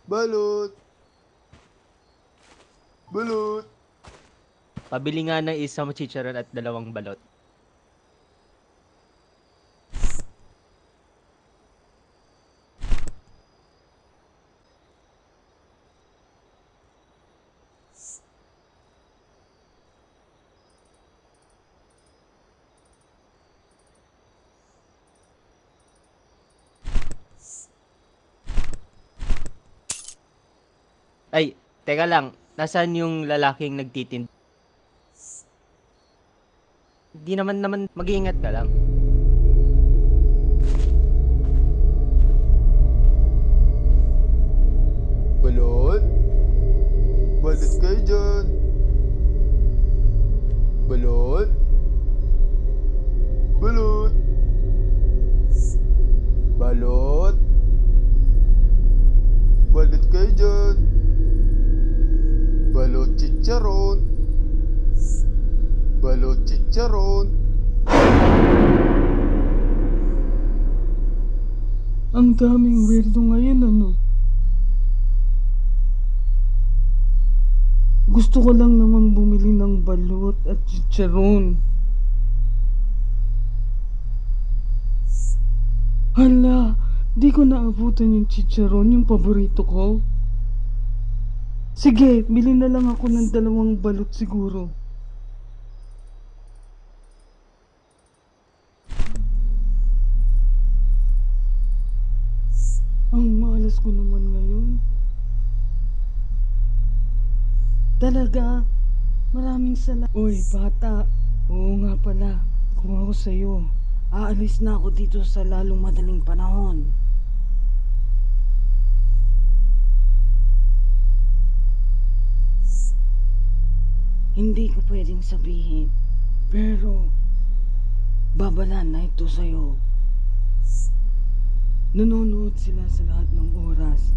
Balot! Balot! Pabili nga ng isang chicharon at 2 balot. Ay, teka lang. Nasaan yung lalaking nagtitinda? Di naman mag-iingat ka lang. Balot? Balot kayo dyan? Balot? Balot? Balot? Balot kayo dyan? Balot chicharon? Balot chicharon? Ang daming weirdo ngayon, ano? Gusto ko lang naman bumili ng balot at chicharon. Hala, di ko naabutan yung chicharon, yung paborito ko. Sige, bili na lang ako ng 2 balot siguro. Ang malas ko naman ngayon. Talaga, maraming salamat. Uy, bata. Oo nga pala, kung ako sa'yo, aalis na ako dito sa lalong madaling panahon. Hindi ko pwedeng sabihin, pero babala na ito sa'yo. Nanonood sila sa lahat ng oras.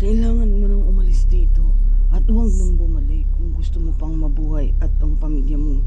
Kailangan mo nang umalis dito at huwag nang bumalik kung gusto mo pang mabuhay at ang pamilya mo